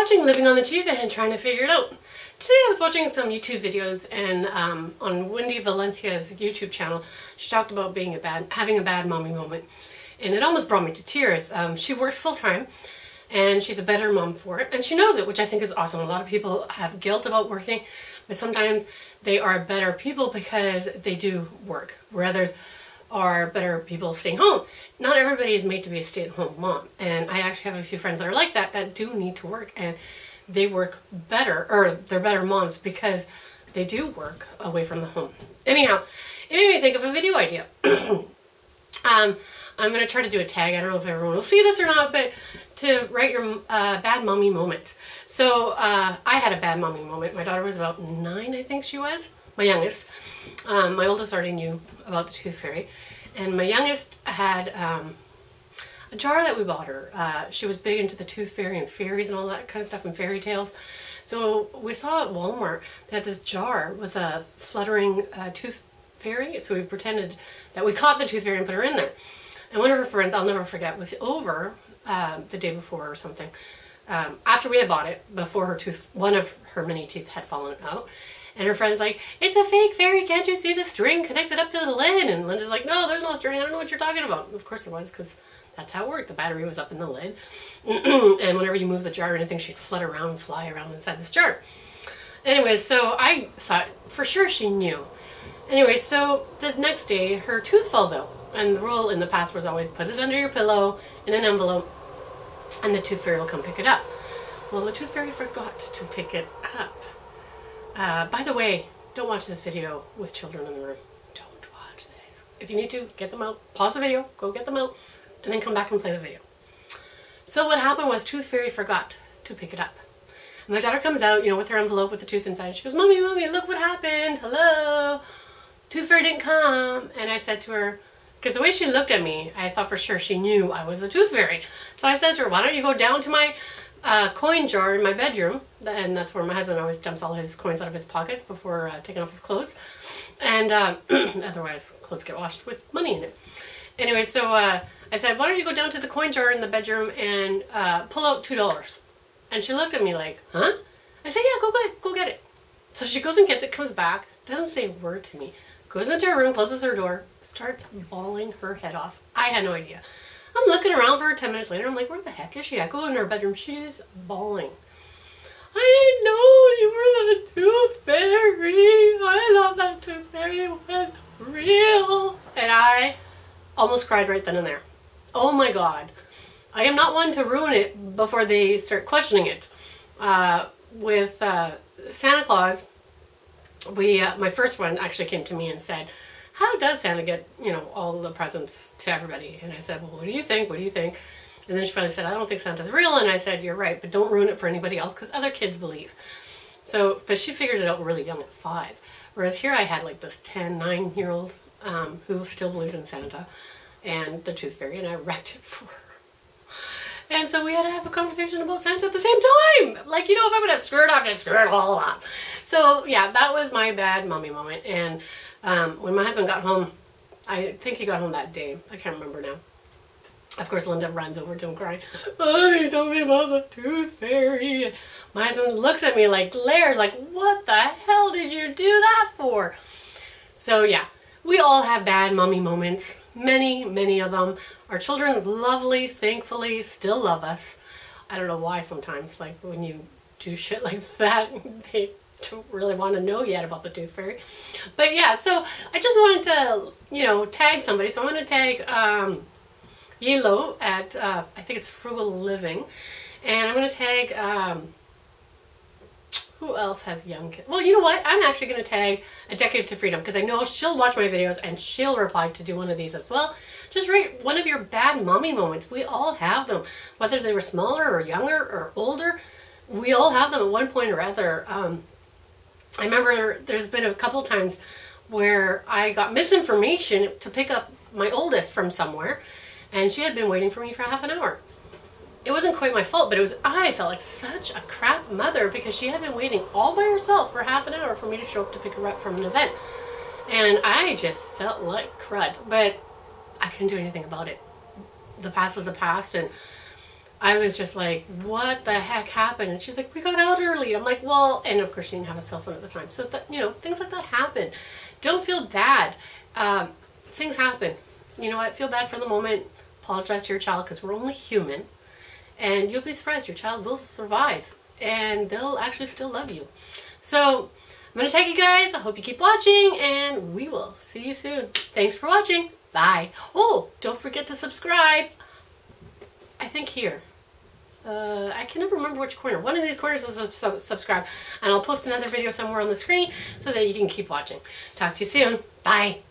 watching Living on the Cheap End and trying to figure it out. Today I was watching some YouTube videos and on Wendy Valencia's YouTube channel, she talked about having a bad mommy moment. And it almost brought me to tears. She works full-time and she's a better mom for it. And she knows it, which I think is awesome. A lot of people have guilt about working, but sometimes they are better people because they do work, where others are better people staying home. Not everybody is made to be a stay-at-home mom. And I actually have a few friends that are like that do need to work, and they work better, or they're better moms because they do work away from the home. Anyhow, it made me think of a video idea. I'm going to try to do a tag. I don't know if everyone will see this or not, but to write your bad mommy moments. So I had a bad mommy moment. My daughter was about 9, I think she was. My youngest. My oldest already knew about the Tooth Fairy. And my youngest had a jar that we bought her. She was big into the Tooth Fairy and fairies and all that kind of stuff and fairy tales. So we saw at Walmart they had this jar with a fluttering Tooth Fairy. So we pretended that we caught the Tooth Fairy and put her in there. And one of her friends, I'll never forget, was over the day before or something. After we had bought it, before one of her many teeth had fallen out. And her friend's like, "It's a fake fairy, can't you see the string connected up to the lid?" And Linda's like, "No, there's no string, I don't know what you're talking about." And of course there was, because that's how it worked. The battery was up in the lid. And whenever you move the jar or anything, she'd flutter around and fly around inside this jar. Anyway, so I thought for sure she knew. Anyway, so the next day her tooth falls out. And the rule in the past was always put it under your pillow in an envelope and the Tooth Fairy will come pick it up. Well, the Tooth Fairy forgot to pick it up. By the way, don't watch this video with children in the room. Don't watch this. If you need to, get them out. Pause the video, go get them out, and then come back and play the video. So what happened was Tooth Fairy forgot to pick it up. And my daughter comes out, with her envelope with the tooth inside. She goes, "Mommy, Mommy, look what happened. Hello. Tooth Fairy didn't come." And I said to her, because the way she looked at me, I thought for sure she knew I was the Tooth Fairy. So I said to her, "Why don't you go down to my coin jar in my bedroom," and that's where my husband always dumps all his coins out of his pockets before taking off his clothes, and otherwise clothes get washed with money in it. Anyway, so I said, "Why don't you go down to the coin jar in the bedroom and pull out $2. And she looked at me like, "Huh?" I said, "Yeah, go get it." So she goes and gets it, comes back, doesn't say a word to me, goes into her room, closes her door, starts bawling her head off. I had no idea. I'm looking around for her 10 minutes later. I'm like, where the heck is she? I go in her bedroom. She's bawling. "I didn't know you were the Tooth Fairy. I thought that Tooth Fairy was real." And I almost cried right then and there. Oh my God. I am not one to ruin it before they start questioning it. With Santa Claus, my first one actually came to me and said, "How does Santa get, all the presents to everybody?" And I said, "Well, what do you think? What do you think?" And then she finally said, "I don't think Santa's real." And I said, "You're right, but don't ruin it for anybody else because other kids believe." So, but she figured it out really young at 5. Whereas here I had like this 9-year-old who still believed in Santa and the Tooth Fairy, and I wrecked it for her. And so we had to have a conversation about Santa at the same time. Like, if I'm going to screw it up, just screw it all up. So yeah, that was my bad mommy moment. And when my husband got home, I think he got home that day. I can't remember now. Of course, Linda runs over to him crying, "Oh, he told me about the Tooth Fairy." My husband looks at me like glares, like, "What the hell did you do that for?" So yeah, we all have bad mommy moments. Many, many of them. Our children, lovely, thankfully, still love us. I don't know why sometimes, like when you do shit like that, they don't really want to know yet about the Tooth Fairy. But yeah, so I just wanted to, tag somebody. So I'm going to tag Yelo at, I think it's Frugal Living. And I'm going to tag, who else has young kids? Well, you know what? I'm actually going to tag A Decade to Freedom because I know she'll watch my videos and she'll reply to do one of these as well. Just write one of your bad mommy moments. We all have them. Whether they were smaller or younger or older, we all have them at one point or other. I remember there's been a couple times where I got misinformation to pick up my oldest from somewhere, and she had been waiting for me for half an hour. It wasn't quite my fault, but I felt like such a crap mother because she had been waiting all by herself for half an hour for me to show up to pick her up from an event. And I just felt like crud, but I couldn't do anything about it. The past was the past, and I was just like, what the heck happened? And she's like, we got out early. I'm like, well, and of course she didn't have a cell phone at the time. So that, you know, things like that happen. Don't feel bad. Things happen. You know what? Feel bad for the moment. Apologize to your child because we're only human. And you'll be surprised. Your child will survive. And they'll actually still love you. So I'm going to take you guys. I hope you keep watching. And we will see you soon. Thanks for watching. Bye. Oh, don't forget to subscribe. I think here. I can never remember which corner. One of these corners is subscribe. And I'll post another video somewhere on the screen so that you can keep watching. Talk to you soon. Bye.